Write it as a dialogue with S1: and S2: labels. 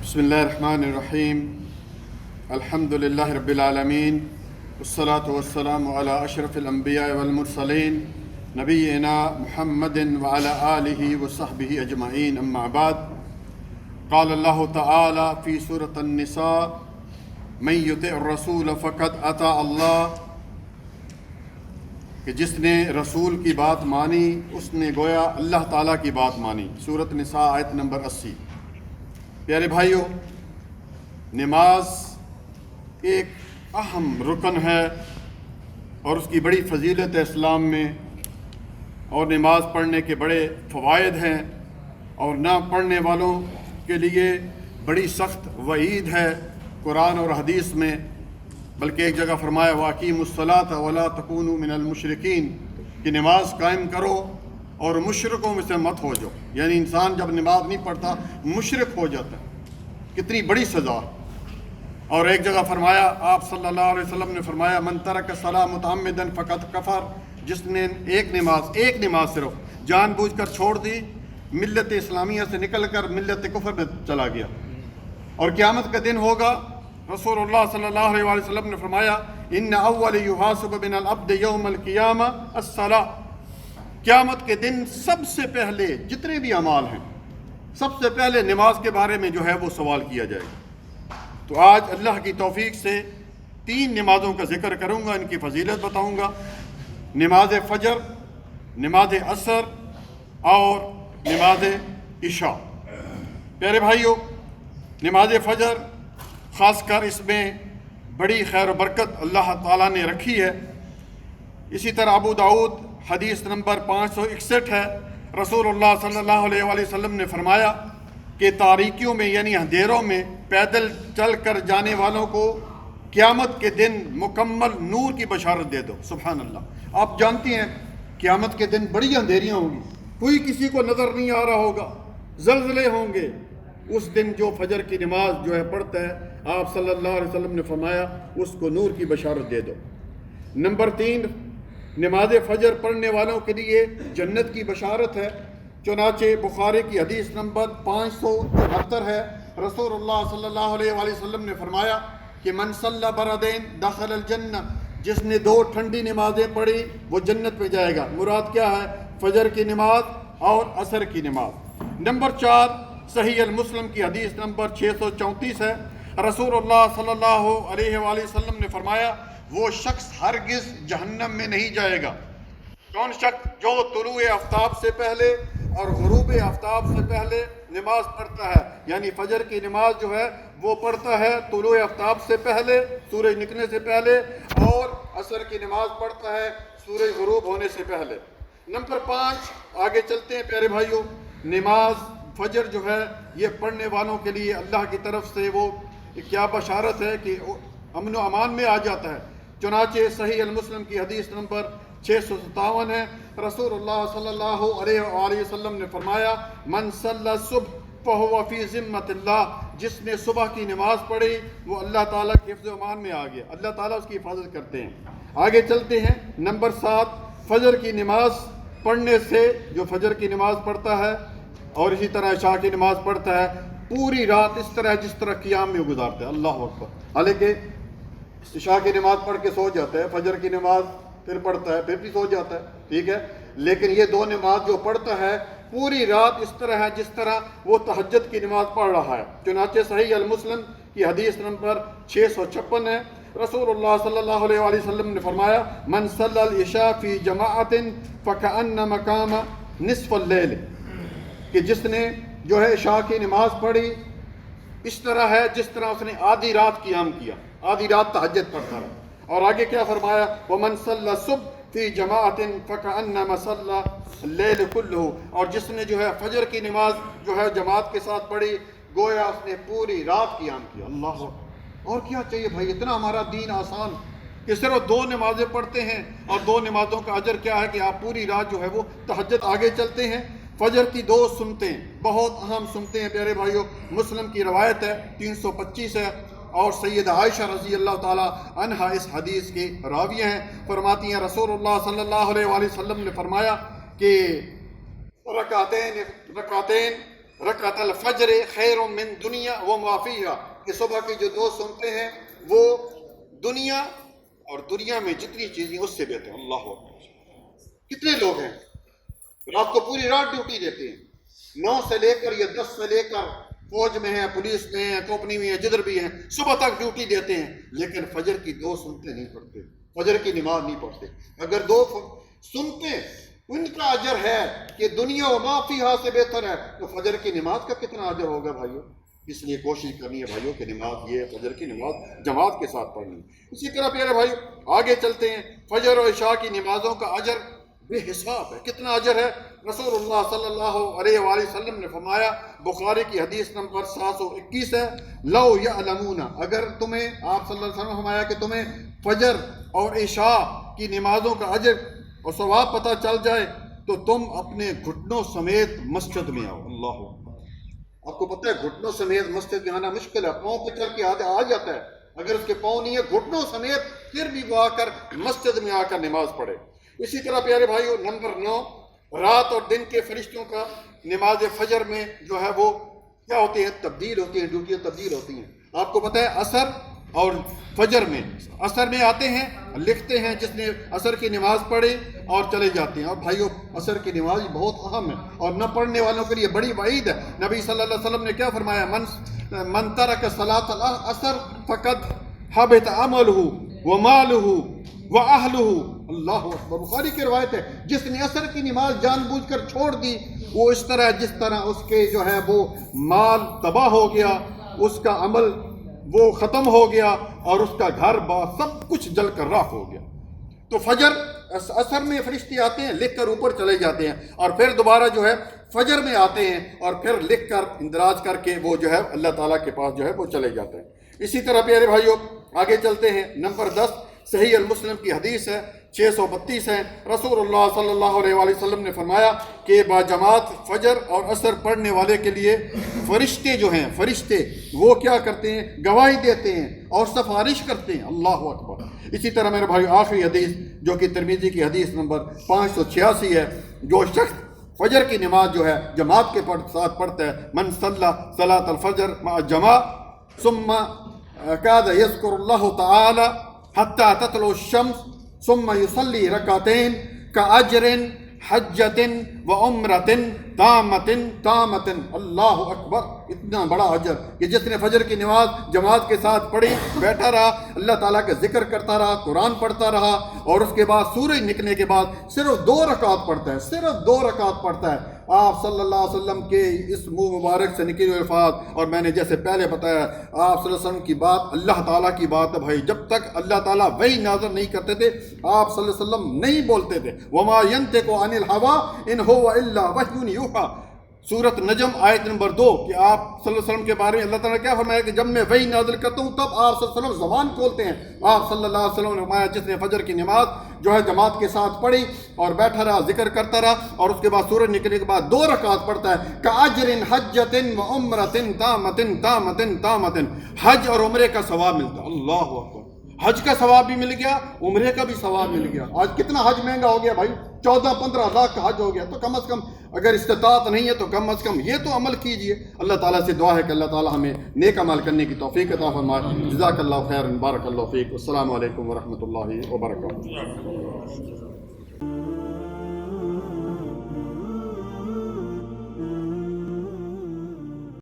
S1: بسم الله الرحمن الرحيم. الحمد لله رب العالمين، والصلاة والسلام على أشرف الأنبياء والمرسلين نبينا محمد وعلى آله وصحبه أجمعين. أما بعد، قال الله تعالى في سورة النساء: من يطع الرسول فقد أطاع الله، کہ جس نے رسول کی بات مانی اس نے گویا اللہ تعالیٰ کی بات مانی. سورۃ نساء آیت نمبر 80. پیارے بھائیوں، نماز ایک اہم رکن ہے اور اس کی بڑی فضیلت ہے اسلام میں، اور نماز پڑھنے کے بڑے فوائد ہیں، اور نہ پڑھنے والوں کے لیے بڑی سخت وعید ہے قرآن اور حدیث میں. بلکہ ایک جگہ فرمایا: وَأَقِیمُوا الصَّلَاةَ وَلَا تَکُونُوا مِنَ الْمُشْرِکِینَ، کہ نماز قائم کرو اور مشرکوں میں سے مت ہو جاؤ. یعنی انسان جب نماز نہیں پڑھتا مشرک ہو جاتا ہے. کتنی بڑی سزا. اور ایک جگہ فرمایا، آپ صلی اللہ علیہ وسلم نے فرمایا: من ترک الصلاۃ متعمدا فقد کفر، جس نے ایک نماز صرف جان بوجھ کر چھوڑ دی، ملت اسلامیہ سے نکل کر ملت کفر میں چلا گیا. اور قیامت کا دن ہوگا، رسول اللہ صلی اللہ علیہ وسلم نے فرمایا: ان اول یحاسب من العبد یوم القیامہ الصلاۃ، قیامت کے دن سب سے پہلے جتنے بھی اعمال ہیں سب سے پہلے نماز کے بارے میں جو ہے وہ سوال کیا جائے گا. تو آج اللہ کی توفیق سے 3 نمازوں کا ذکر کروں گا، ان کی فضیلت بتاؤں گا: نماز فجر، نماز عصر اور نماز عشاء. پیارے بھائیوں، نماز فجر خاص کر اس میں بڑی خیر و برکت اللہ تعالیٰ نے رکھی ہے. اسی طرح ابو داؤد حدیث نمبر 561 ہے. رسول اللہ صلی اللہ علیہ وآلہ وسلم نے فرمایا کہ تاریکیوں میں یعنی اندھیروں میں پیدل چل کر جانے والوں کو قیامت کے دن مکمل نور کی بشارت دے دو. سبحان اللہ. آپ جانتی ہیں قیامت کے دن بڑی اندھیریاں ہوں گی، کوئی کسی کو نظر نہیں آ رہا ہوگا، زلزلے ہوں گے. اس دن جو فجر کی نماز جو ہے پڑھتا ہے، آپ صلی اللہ علیہ وسلم نے فرمایا اس کو نور کی بشارت دے دو. نمبر 3، نماز فجر پڑھنے والوں کے لیے جنت کی بشارت ہے. چنانچہ بخاری کی حدیث نمبر 574 ہے. رسول اللہ صلی اللہ علیہ وآلہ وسلم نے فرمایا کہ من صلی بردین دخل الجنہ، جس نے 2 ٹھنڈی نمازیں پڑھی وہ جنت میں جائے گا. مراد کیا ہے؟ فجر کی نماز اور عصر کی نماز. نمبر 4، صحیح المسلم کی حدیث نمبر 634 ہے. رسول اللہ صلی اللہ علیہ وآلہ وسلم نے فرمایا: وہ شخص ہرگز جہنم میں نہیں جائے گا. کون شخص؟ جو طلوع آفتاب سے پہلے اور غروب آفتاب سے پہلے نماز پڑھتا ہے. یعنی فجر کی نماز جو ہے وہ پڑھتا ہے طلوع آفتاب سے پہلے، سورج نکلنے سے پہلے، اور عصر کی نماز پڑھتا ہے سورج غروب ہونے سے پہلے. نمبر 5، آگے چلتے ہیں پیارے بھائیوں. نماز فجر جو ہے یہ پڑھنے والوں کے لیے اللہ کی طرف سے وہ کیا بشارت ہے کہ امن و امان میں آ جاتا ہے. چنانچہ صحیح المسلم کی حدیث نمبر 657 ہے. رسول اللہ صلی اللہ علیہ وآلہ وسلم نے فرمایا: من صلی الصبح فہو فی ذمۃ اللہ، جس نے صبح کی نماز پڑھی وہ اللہ تعالیٰ کے حفظ و امان میں آ گیا. اللہ تعالیٰ اس کی حفاظت کرتے ہیں. آگے چلتے ہیں. نمبر 7، فجر کی نماز پڑھنے سے جو فجر کی نماز پڑھتا ہے اور اسی طرح عشاء کی نماز پڑھتا ہے، پوری رات اس طرح جس طرح قیام میں گزارتا ہے. اللہ اکبر. حالانکہ عشاء کی نماز پڑھ کے سو جاتا ہے، فجر کی نماز پھر پڑھتا ہے، پھر بھی سو جاتا ہے، ٹھیک ہے، لیکن یہ 2 نماز جو پڑھتا ہے پوری رات اس طرح ہے جس طرح وہ تہجد کی نماز پڑھ رہا ہے. چنانچہ صحیح المسلم کی حدیث نمبر 656 ہے. رسول اللہ صلی اللہ علیہ وآلہ وسلم نے فرمایا: من صلی العشاء فی جماعت فکأنما قام نصف اللیل، کہ جس نے جو ہے عشاء کی نماز پڑھی اس طرح ہے جس طرح اس نے آدھی رات قیام کیا، آدھی رات تہجد پڑھتا رہا. اور آگے کیا فرمایا؟ وَمَنْ صَلَّى الصُّبْحَ فِي جَمَاعَةٍ فَكَأَنَّمَا صَلَّى اللَّيْلَ كُلُّهُ، اور جس نے جو ہے فجر کی نماز جو ہے جماعت کے ساتھ پڑھی گویا اس نے پوری رات قیام کیا. اللہ اکبر. اور کیا چاہیے بھائی؟ اتنا ہمارا دین آسان کہ صرف 2 نمازیں پڑھتے ہیں اور 2 نمازوں کا اجر کیا ہے کہ آپ پوری رات جو ہے وہ تہجد. آگے چلتے ہیں. فجر کی 2 سنتیں بہت اہم سنتیں ہیں پیارے بھائیوں. مسلم کی روایت ہے 325 ہے، اور سیدہ عائشہ رضی اللہ تعالیٰ عنہا اس حدیث کی راویہ ہیں. فرماتی ہیں رسول اللہ صلی اللہ علیہ وآلہ وسلم نے فرمایا کہ رکعتین رکعت الفجر خیر من دنیا وما فیہا، کہ صبح کی جو 2 سنتے ہیں وہ دنیا اور دنیا میں جتنی چیزیں اس سے بہتر. اللہ اکبر. کتنے لوگ ہیں رات کو پوری رات ڈیوٹی دیتے ہیں، 9 سے لے کر یا 10 سے لے کر فوج میں ہیں، پولیس میں ہیں، کمپنی میں ہیں، جدھر بھی ہیں، صبح تک ڈیوٹی دیتے ہیں، لیکن فجر کی 2 سنتے نہیں پڑھتے، فجر کی نماز نہیں پڑھتے. اگر 2 سنتے ان کا اجر ہے کہ دنیا و ما فیہا سے بہتر ہے، تو فجر کی نماز کا کتنا اجر ہوگا بھائیو. اس لیے کوشش کرنی ہے بھائیو کہ نماز یہ فجر کی نماز جماعت کے ساتھ پڑھنی. اسی طرح پیارے بھائیو آگے چلتے ہیں. فجر و عشاء کی نمازوں کا اجر بے حساب ہے. کتنا اجر ہے؟ رسول اللہ صلی اللہ علیہ وآلہ وسلم نے فرمایا، بخاری کی حدیث نمبر 721 ہے، لو یعلمون، اگر تمہیں، آپ صلی اللہ علیہ وسلم نے فرمایا کہ تمہیں فجر اور عشاء کی نمازوں کا اجر اور ثواب پتہ چل جائے تو تم اپنے گھٹنوں سمیت مسجد میں آؤ. اللہ اکبر. آپ کو پتہ ہے گھٹنوں سمیت مسجد میں آنا مشکل ہے، پاؤں پہ چل کے آ جاتا ہے، اگر اس کے پاؤں نہیں ہے گھٹنوں سمیت پھر بھی وہ آ کر مسجد میں آ کر نماز پڑھے. اسی طرح پیارے بھائیو نمبر 9، رات اور دن کے فرشتوں کا نماز فجر میں جو ہے وہ کیا ہوتی ہیں؟ تبدیل ہوتی ہیں، ڈیوٹیاں تبدیل ہوتی ہیں. آپ کو پتہ ہے عصر اور فجر میں، عصر میں آتے ہیں لکھتے ہیں جس نے عصر کی نماز پڑھی اور چلے جاتے ہیں. اور بھائیو عصر کی نماز بہت اہم ہے اور نہ پڑھنے والوں کے لیے بڑی وعید ہے. نبی صلی اللہ علیہ وسلم نے کیا فرمایا؟ من ترک صلاۃ العصر فقد حبط عملہ ومالہ واہلہ. اللہ اکبر. بخاری کی روایت ہے، جس نے عصر کی نماز جان بوجھ کر چھوڑ دی وہ اس طرح جس طرح اس کے جو ہے وہ مال تباہ ہو گیا، اس کا عمل وہ ختم ہو گیا اور اس کا گھر بار سب کچھ جل کر راکھ ہو گیا. تو فجر عصر میں فرشتے آتے ہیں لکھ کر اوپر چلے جاتے ہیں، اور پھر دوبارہ جو ہے فجر میں آتے ہیں اور پھر لکھ کر اندراج کر کے وہ جو ہے اللہ تعالیٰ کے پاس جو ہے وہ چلے جاتے ہیں. اسی طرح پیارے بھائیوں آگے چلتے ہیں. نمبر 10 صحیح المسلم کی حدیث ہے، 632 ہے. رسول اللہ صلی اللہ علیہ وآلہ وسلم نے فرمایا کہ با جماعت فجر اور عصر پڑھنے والے کے لیے فرشتے جو ہیں، فرشتے وہ کیا کرتے ہیں؟ گواہی دیتے ہیں اور سفارش کرتے ہیں. اللہ اکبر. اسی طرح میرے بھائی آخری حدیث جو کہ ترمذی کی حدیث نمبر 586 ہے، جو شخص فجر کی نماز جو ہے جماعت کے ساتھ پڑھتا ہے، من صلی صلاۃ الفجر مع جماع ثم کاد یذکر اللہ تعالی حتی تطلع الشمس ثم يصلي ركعتين كأجر حجة وعمرة تامة. اللہ اکبر. اتنا بڑا اجر کہ جس نے فجر کی نماز جماعت کے ساتھ پڑھی، بیٹھا رہا، اللہ تعالیٰ کا ذکر کرتا رہا، قرآن پڑھتا رہا، اور اس کے بعد سورج نکلنے کے بعد صرف 2 رکعت پڑھتا ہے، صرف 2 رکعت پڑھتا ہے. آپ صلی اللہ علیہ وسلم کے اس منہ مبارک سے نکلی ہوئے الفاظ، اور میں نے جیسے پہلے بتایا آپ صلی اللہ علیہ وسلم کی بات اللہ تعالیٰ کی بات ہے بھائی. جب تک اللہ تعالیٰ وحی نازل نہیں کرتے تھے آپ صلی اللہ علیہ وسلم نہیں بولتے تھے. وما ينطق عن الهوى ان هو الا وحی یوحى. سورۃ نجم آیت نمبر 2 کہ آپ صلی اللہ علیہ وسلم کے بارے میں اللہ تعالیٰ نے کیا فرمایا کہ جب میں وحی نازل کرتا ہوں تب آپ صلی اللہ علیہ وسلم زبان کھولتے ہیں. آپ صلی اللہ علیہ وسلم نے فرمایا جس نے فجر کی نماز جو ہے جماعت کے ساتھ پڑھی اور بیٹھا رہا، ذکر کرتا رہا، اور اس کے بعد سورج نکلنے کے بعد 2 رکعت پڑھتا ہے، کاجر حجۃ وعمرۃ تامۃ. حج اور عمرے کا ثواب ملتا ہے. اللہ اکبر. حج کا ثواب بھی مل گیا، عمرے کا بھی ثواب مل گیا. آج کتنا حج مہنگا ہو گیا بھائی، 14-15 لاکھ کا حج ہو گیا. تو کم از کم اگر استطاعت نہیں ہے تو کم از کم یہ تو عمل کیجئے. اللہ تعالیٰ سے دعا ہے کہ اللہ تعالیٰ ہمیں نیک عمل کرنے کی توفیق عطا فرمائے. جزاک اللہ خیر، بارک اللہ فیک. السلام علیکم ورحمۃ اللہ وبرکاتہ.